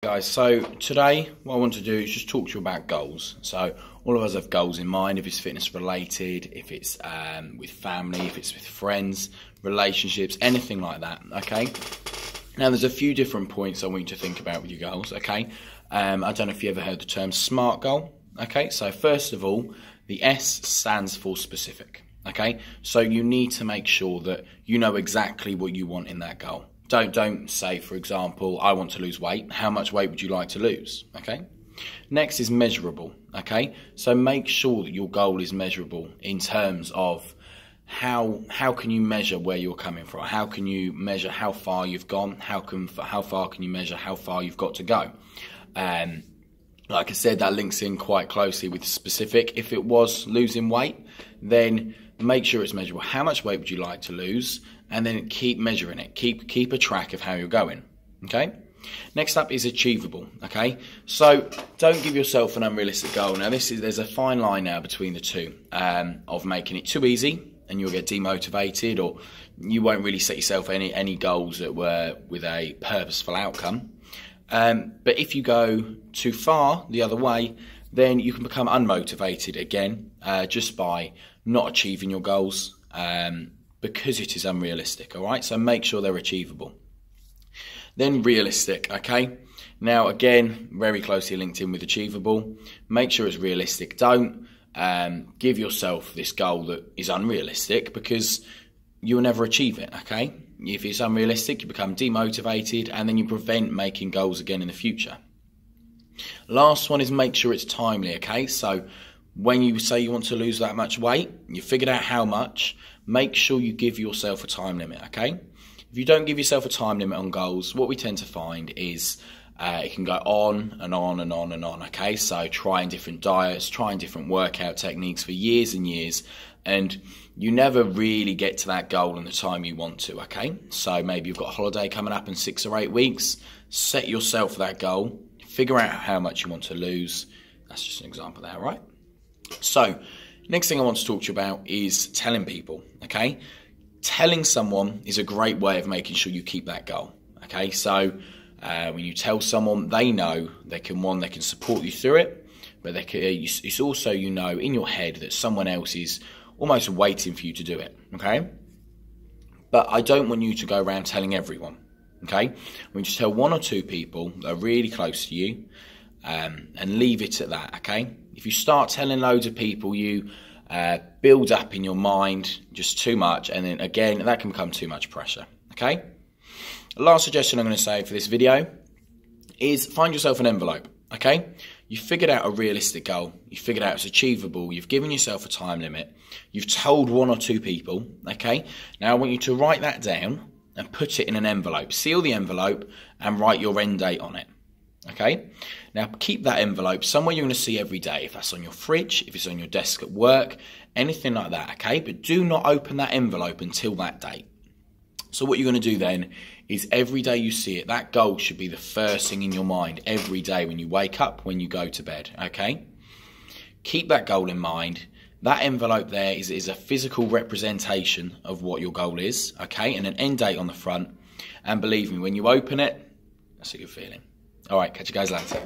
Guys, so today what I want to do is just talk to you about goals. So all of us have goals in mind, if it's fitness related, if it's with family, if it's with friends, relationships, anything like that, okay? Now there's a few different points I want you to think about with your goals, okay? I don't know if you ever heard the term SMART goal, okay? So first of all, the S stands for specific, okay? So you need to make sure that you know exactly what you want in that goal. Don't say, for example, I want to lose weight. How much weight would you like to lose? Okay. Next is measurable. Okay. So make sure that your goal is measurable in terms of how can you measure where you're coming from? How can you measure how far you've gone? How far can you measure how far you've got to go? Like I said, that links in quite closely with specific. If it was losing weight, then make sure it's measurable. How much weight would you like to lose? And then keep measuring it. Keep a track of how you're going. Okay. Next up is achievable. Okay. So don't give yourself an unrealistic goal. Now there's a fine line now between the two of making it too easy and you'll get demotivated, or you won't really set yourself any goals that were with a purposeful outcome. But if you go too far the other way, then you can become unmotivated again just by not achieving your goals. Because it is unrealistic, all right? So make sure they're achievable. Then realistic, okay? Now, again, very closely linked in with achievable. Make sure it's realistic. Don't give yourself this goal that is unrealistic, because you'll never achieve it, okay? If it's unrealistic, you become demotivated, and then you prevent making goals again in the future. Last one is make sure it's timely, okay? So when you say you want to lose that much weight, you figured out how much, make sure you give yourself a time limit, okay? If you don't give yourself a time limit on goals, what we tend to find is it can go on and on and on and on, okay? So trying different diets, trying different workout techniques for years and years, and you never really get to that goal in the time you want to, okay? So maybe you've got a holiday coming up in 6 or 8 weeks, set yourself that goal, figure out how much you want to lose. That's just an example there, right? So, next thing I want to talk to you about is telling people, okay? Telling someone is a great way of making sure you keep that goal, okay? So, when you tell someone, they know they can support you through it, but it's also, you know, in your head that someone else is almost waiting for you to do it, okay? But I don't want you to go around telling everyone, okay? When you tell 1 or 2 people that are really close to you, and leave it at that, okay? If you start telling loads of people, you build up in your mind just too much, and then again, that can become too much pressure, okay? The last suggestion I'm going to say for this video is find yourself an envelope, okay? You figured out a realistic goal, you figured out it's achievable, you've given yourself a time limit, you've told 1 or 2 people, okay? Now I want you to write that down and put it in an envelope, seal the envelope and write your end date on it. Okay, now keep that envelope somewhere you're going to see every day, if that's on your fridge, if it's on your desk at work, anything like that, okay? But do not open that envelope until that date. So what you're going to do then is every day you see it, that goal should be the first thing in your mind every day when you wake up, when you go to bed, okay? Keep that goal in mind. That envelope there is a physical representation of what your goal is, okay? And an end date on the front. And believe me, when you open it, that's a good feeling. All right, catch you guys later.